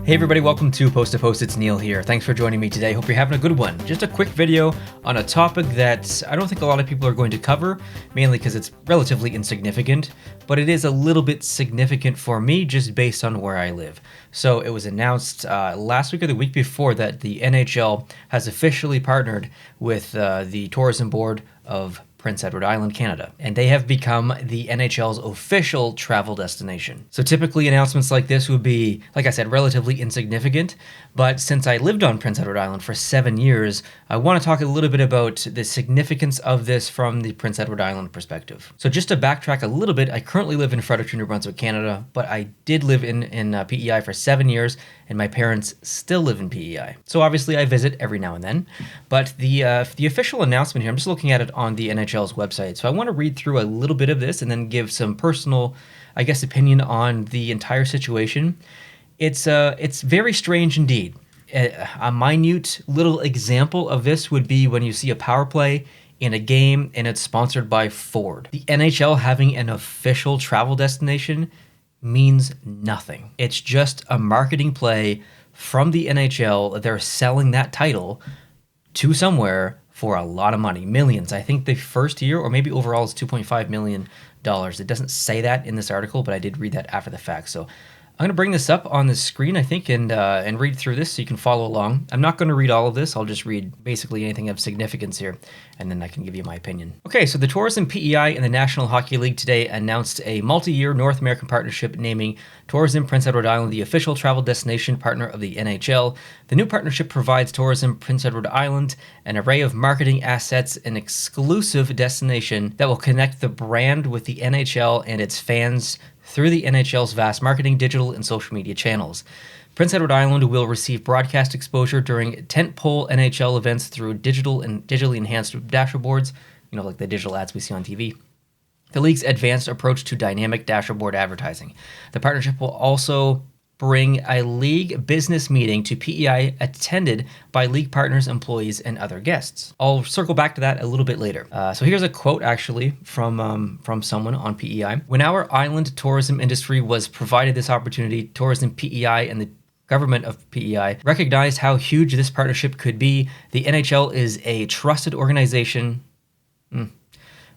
Hey everybody, welcome to Post to Post. It's Neil here. Thanks for joining me today. Hope you're having a good one. Just a quick video on a topic that I don't think a lot of people are going to cover, mainly because it's relatively insignificant, but it is a little bit significant for me just based on where I live. So it was announced last week or the week before that the NHL has officially partnered with the Tourism Board of Prince Edward Island, Canada, and they have become the NHL's official travel destination. So typically announcements like this would be, like I said, relatively insignificant, but since I lived on Prince Edward Island for 7 years, I want to talk a little bit about the significance of this from the Prince Edward Island perspective. So just to backtrack a little bit, I currently live in Fredericton, New Brunswick, Canada, but I did live in P.E.I. for 7 years, and my parents still live in P.E.I. So obviously I visit every now and then, but the official announcement here, I'm just looking at it on the NHL's website. So I want to read through a little bit of this and then give some personal, I guess, opinion on the entire situation. It's very strange indeed. A minute little example of this would be when you see a power play in a game and it's sponsored by Ford. The NHL having an official travel destination means nothing. It's just a marketing play from the NHL. They're selling that title to somewhere for a lot of money, millions. I think the first year, or maybe overall, is $2.5 million. It doesn't say that in this article, but I did read that after the fact. So I'm going to bring this up on the screen, I think, and read through this so you can follow along. I'm not going to read all of this. I'll just read basically anything of significance here, and then I can give you my opinion. Okay, so the Tourism P.E.I. and the National Hockey League today announced a multi-year North American partnership naming Tourism Prince Edward Island the official travel destination partner of the NHL. The new partnership provides Tourism Prince Edward Island an array of marketing assets, an exclusive destination that will connect the brand with the NHL and its fans through the NHL's vast marketing, digital, and social media channels. Prince Edward Island will receive broadcast exposure during tentpole NHL events through digital and digitally enhanced dashboards, like the digital ads we see on TV. The league's advanced approach to dynamic dashboard advertising. The partnership will also bring a league business meeting to P.E.I. attended by league partners, employees, and other guests. I'll circle back to that a little bit later. So here's a quote actually from someone on P.E.I. When our island tourism industry was provided this opportunity, Tourism P.E.I. and the government of P.E.I. recognized how huge this partnership could be. The NHL is a trusted organization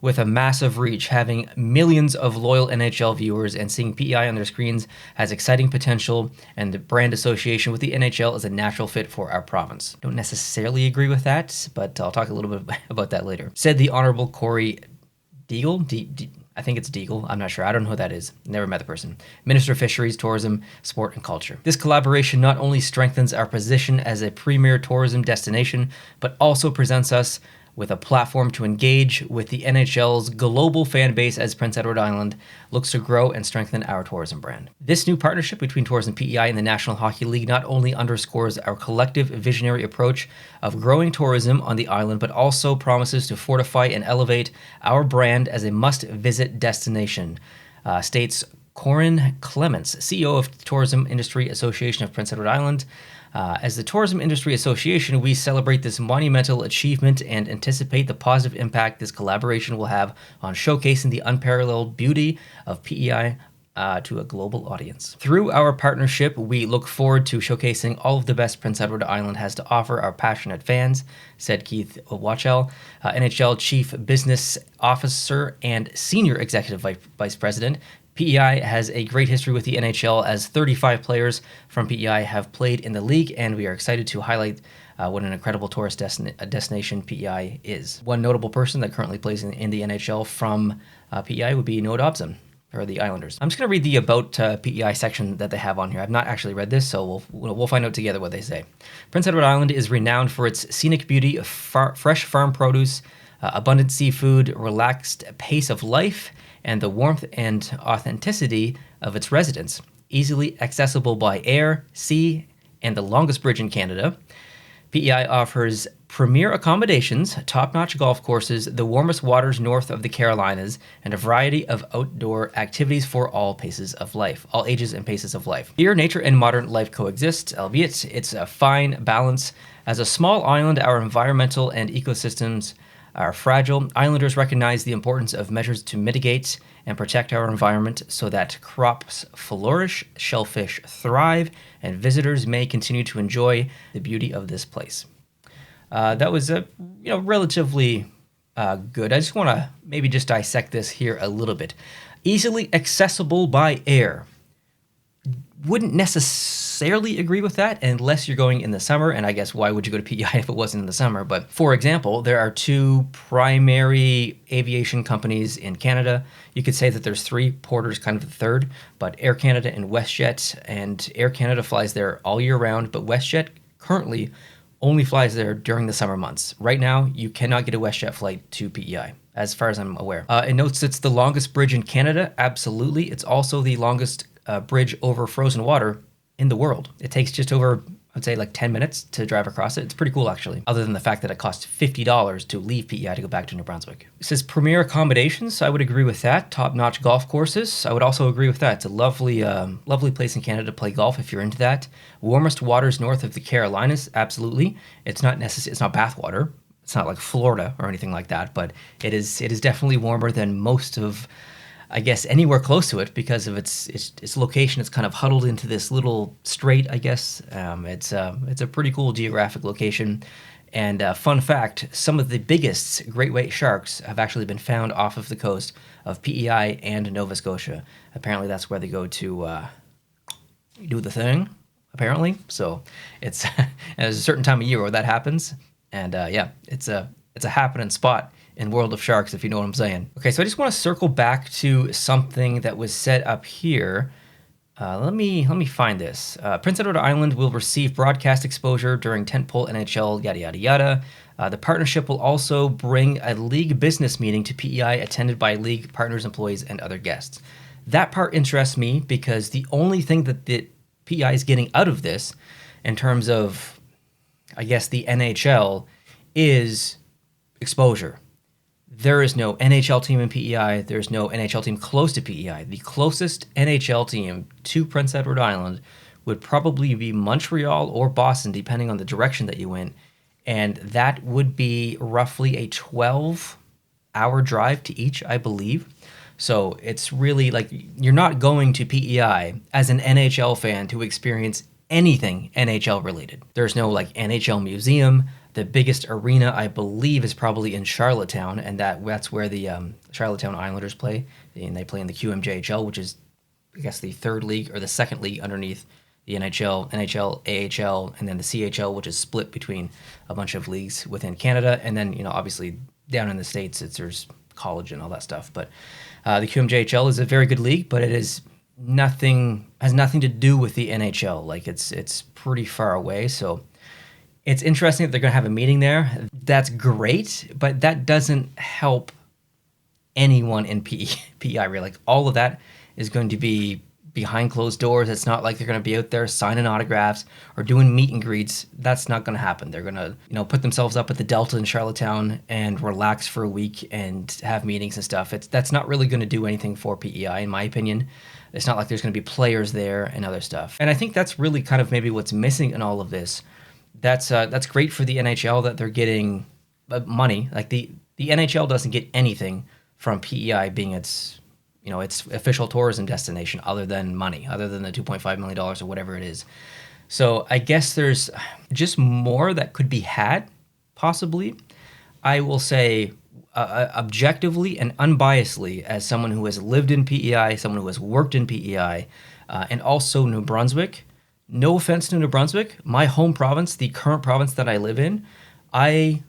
with a massive reach, having millions of loyal NHL viewers, and seeing P.E.I. on their screens has exciting potential, and the brand association with the NHL is a natural fit for our province. Don't necessarily agree with that, but I'll talk a little bit about that later. Said the Honorable Corey Deagle? I think it's Deagle. I'm not sure. I don't know who that is. Never met the person. Minister of Fisheries, Tourism, Sport, and Culture. This collaboration not only strengthens our position as a premier tourism destination, but also presents us with a platform to engage with the NHL's global fan base as Prince Edward Island looks to grow and strengthen our tourism brand. This new partnership between Tourism P.E.I. and the National Hockey League not only underscores our collective visionary approach of growing tourism on the island, but also promises to fortify and elevate our brand as a must-visit destination, states Corin Clements, CEO of Tourism Industry Association of Prince Edward Island. As the Tourism Industry Association, we celebrate this monumental achievement and anticipate the positive impact this collaboration will have on showcasing the unparalleled beauty of P.E.I. To a global audience. Through our partnership, we look forward to showcasing all of the best Prince Edward Island has to offer our passionate fans, said Keith Watchell, NHL Chief Business Officer and Senior Executive Vice President. P.E.I. has a great history with the NHL, as 35 players from P.E.I. have played in the league, and we are excited to highlight what an incredible tourist destination P.E.I. is. One notable person that currently plays in the NHL from P.E.I. would be Noah Dobson for the Islanders. I'm just going to read the About P.E.I. section that they have on here. I've not actually read this, so we'll find out together what they say. Prince Edward Island is renowned for its scenic beauty, fresh farm produce, abundant seafood, relaxed pace of life, and the warmth and authenticity of its residents. Easily accessible by air, sea, and the longest bridge in Canada, P.E.I. offers premier accommodations, top-notch golf courses, the warmest waters north of the Carolinas, and a variety of outdoor activities for all paces of life, all ages and paces of life. Here, nature and modern life coexist, albeit it's a fine balance. As a small island, our environmental and ecosystems are fragile. Islanders recognize the importance of measures to mitigate and protect our environment so that crops flourish, shellfish thrive, and visitors may continue to enjoy the beauty of this place. That was a relatively good. I just want to maybe just dissect this here a little bit. Easily accessible by air. Wouldn't necessarily agree with that unless you're going in the summer, and I guess why would you go to P.E.I. if it wasn't in the summer? But for example, there are two primary aviation companies in Canada. You could say that there's three, Porter's kind of the third, but Air Canada and WestJet, and Air Canada flies there all year round, but WestJet currently only flies there during the summer months. Right now, you cannot get a WestJet flight to P.E.I., as far as I'm aware. It notes it's the longest bridge in Canada. Absolutely. It's also the longest bridge over frozen water in the world. It takes just over, I'd say, like 10 minutes to drive across it. It's pretty cool, actually, other than the fact that it costs $50 to leave P.E.I. to go back to New Brunswick. It says premier accommodations. I would agree with that. Top-notch golf courses. I would also agree with that. It's a lovely, lovely place in Canada to play golf if you're into that. Warmest waters north of the Carolinas. Absolutely. It's not necessary. It's not bathwater. It's not like Florida or anything like that, but it is definitely warmer than most of, I guess, anywhere close to it because of its location. It's kind of huddled into this little strait, I guess. It's a pretty cool geographic location. And fun fact, some of the biggest great white sharks have actually been found off of the coast of P.E.I. and Nova Scotia. Apparently that's where they go to do the thing, apparently. So it's there's a certain time of year where that happens. And yeah, it's a happening spot in World of Sharks, if you know what I'm saying. Okay, so I just want to circle back to something that was set up here. Let me find this. Prince Edward Island will receive broadcast exposure during tentpole NHL, yada, yada, yada. The partnership will also bring a league business meeting to P.E.I. attended by league partners, employees, and other guests. That part interests me because the only thing that the P.E.I. is getting out of this in terms of, I guess, the NHL is exposure. There is no NHL team in P.E.I. There's no NHL team close to P.E.I. The closest NHL team to Prince Edward Island would probably be Montreal or Boston, depending on the direction that you went. And that would be roughly a 12-hour drive to each, I believe. So it's really like you're not going to P.E.I. as an NHL fan to experience anything NHL related. There's no like NHL museum. The biggest arena, I believe, is probably in Charlottetown, and that's where the Charlottetown Islanders play. And they play in the QMJHL, which is, I guess, the third league or the second league underneath the NHL, AHL, and then the CHL, which is split between a bunch of leagues within Canada. And then, obviously down in the States, there's college and all that stuff. But the QMJHL is a very good league, but it has nothing to do with the NHL. Like it's pretty far away, so it's interesting that they're going to have a meeting there. That's great, but that doesn't help anyone in P.E.I. really. Like all of that is going to be behind closed doors. It's not like they're going to be out there signing autographs or doing meet and greets. That's not going to happen. They're going to, put themselves up at the Delta in Charlottetown and relax for a week and have meetings and stuff. That's not really going to do anything for P.E.I. in my opinion. It's not like there's going to be players there and other stuff. And I think that's really kind of maybe what's missing in all of this. That's great for the NHL that they're getting money. Like the NHL doesn't get anything from P.E.I. being its official tourism destination other than money, other than the $2.5 million or whatever it is. So I guess there's just more that could be had, possibly. I will say objectively and unbiasedly, as someone who has lived in P.E.I., someone who has worked in P.E.I., and also New Brunswick. No offense to New Brunswick, my home province, the current province that I live in, I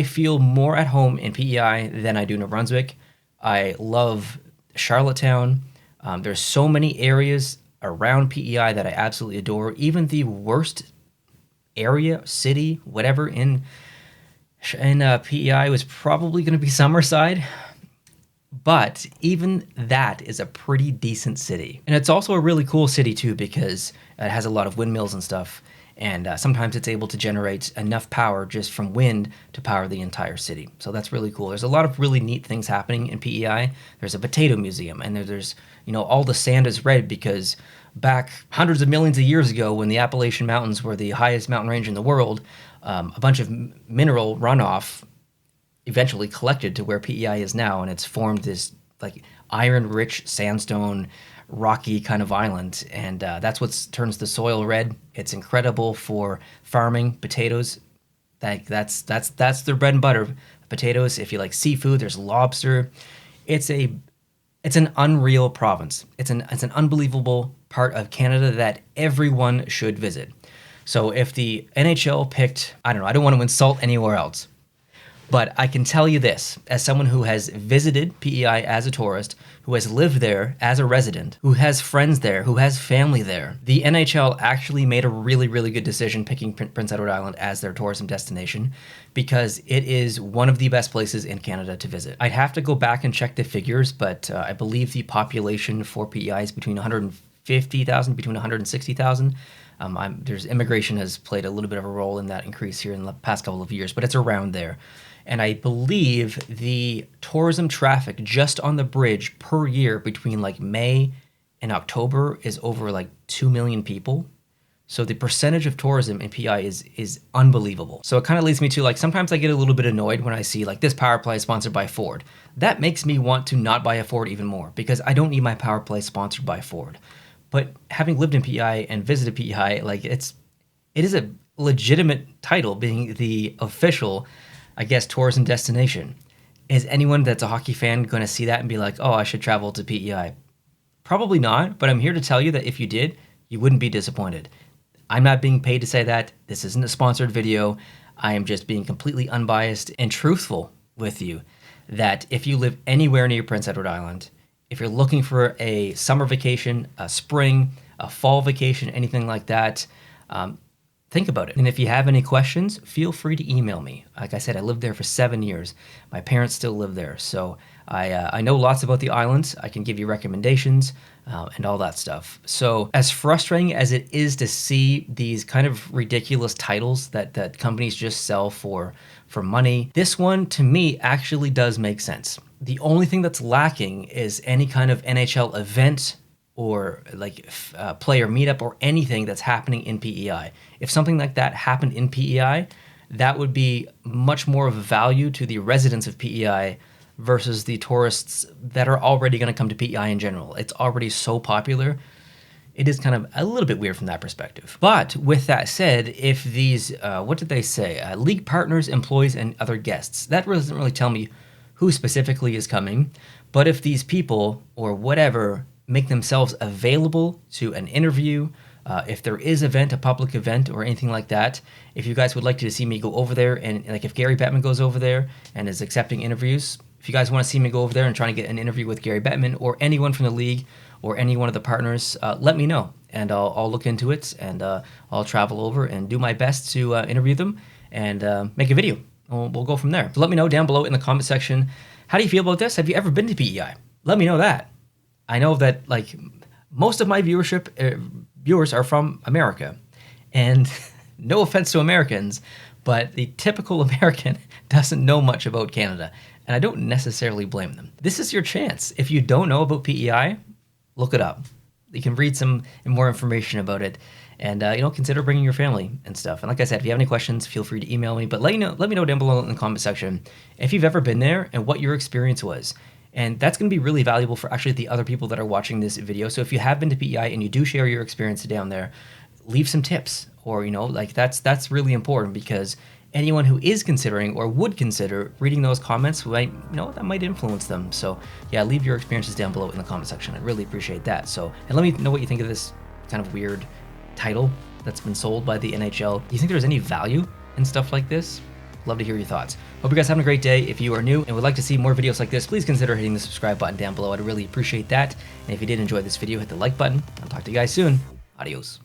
feel more at home in P.E.I. than I do New Brunswick. I love Charlottetown. There's so many areas around P.E.I. that I absolutely adore. Even the worst area, city, whatever in P.E.I. was probably going to be Summerside. But even that is a pretty decent city. And it's also a really cool city too because it has a lot of windmills and stuff. And sometimes it's able to generate enough power just from wind to power the entire city. So that's really cool. There's a lot of really neat things happening in P.E.I. There's a potato museum, and there's all the sand is red because back hundreds of millions of years ago when the Appalachian Mountains were the highest mountain range in the world, a bunch of mineral runoff eventually collected to where PEI is now, and it's formed this like iron-rich sandstone, rocky kind of island, and that's what turns the soil red. It's incredible for farming potatoes. Like that's their bread and butter. Potatoes. If you like seafood, there's lobster. It's an unreal province. It's an unbelievable part of Canada that everyone should visit. So if the NHL picked, I don't know, I don't want to insult anywhere else, but I can tell you this, as someone who has visited PEI as a tourist, who has lived there as a resident, who has friends there, who has family there, the NHL actually made a really, really good decision picking Prince Edward Island as their tourism destination, because it is one of the best places in Canada to visit. I'd have to go back and check the figures, but I believe the population for PEI is between 150,000, between 160,000. There's immigration has played a little bit of a role in that increase here in the past couple of years, but it's around there. And I believe the tourism traffic just on the bridge per year between like May and October is over like 2 million people. So the percentage of tourism in PEI is unbelievable. So it kind of leads me to like, sometimes I get a little bit annoyed when I see like this power play is sponsored by Ford. That makes me want to not buy a Ford even more, because I don't need my power play sponsored by Ford. But having lived in PEI and visited PEI, like it is a legitimate title, being the official, I guess, tourism destination. Is anyone that's a hockey fan going to see that and be like, oh, I should travel to PEI? Probably not, but I'm here to tell you that if you did, you wouldn't be disappointed. I'm not being paid to say that. This isn't a sponsored video. I am just being completely unbiased and truthful with you that if you live anywhere near Prince Edward Island, if you're looking for a summer vacation, a spring, a fall vacation, anything like that, think about it. And if you have any questions, feel free to email me. Like I said, I lived there for 7 years. My parents still live there. So I know lots about the islands. I can give you recommendations and all that stuff. So as frustrating as it is to see these kind of ridiculous titles that companies just sell for money, this one to me actually does make sense. The only thing that's lacking is any kind of NHL event or like player meetup or anything that's happening in PEI. If something like that happened in PEI, that would be much more of a value to the residents of PEI versus the tourists that are already going to come to PEI in general. It's already so popular. It is kind of a little bit weird from that perspective. But with that said, if these, what did they say? League partners, employees, and other guests. That doesn't really tell me who specifically is coming. But if these people or whatever make themselves available to an interview, if there is a public event or anything like that, if you guys would like to see me go over there, and like if Gary Bettman goes over there and is accepting interviews, if you guys want to see me go over there and try to get an interview with Gary Bettman or anyone from the league or any one of the partners, let me know, and I'll look into it, and I'll travel over and do my best to interview them and make a video. We'll go from there. So let me know down below in the comment section, how do you feel about this? Have you ever been to PEI? Let me know that. I know that like most of my viewers are from America, and no offense to Americans, but the typical American doesn't know much about Canada, and I don't necessarily blame them. This is your chance. If you don't know about PEI, look it up. You can read some more information about it, and consider bringing your family and stuff. And like I said, if you have any questions, feel free to email me. But let me know down below in the comment section if you've ever been there and what your experience was. And that's going to be really valuable for actually the other people that are watching this video. So if you have been to PEI and you do share your experience down there, leave some tips, or that's really important, because anyone who is considering or would consider reading those comments that might influence them. So yeah, leave your experiences down below in the comment section. I really appreciate that. So, and let me know what you think of this kind of weird title that's been sold by the NHL. Do you think there's any value in stuff like this? Love to hear your thoughts. Hope you guys are having a great day. If you are new and would like to see more videos like this, please consider hitting the subscribe button down below. I'd really appreciate that. And if you did enjoy this video, hit the like button. I'll talk to you guys soon. Adios.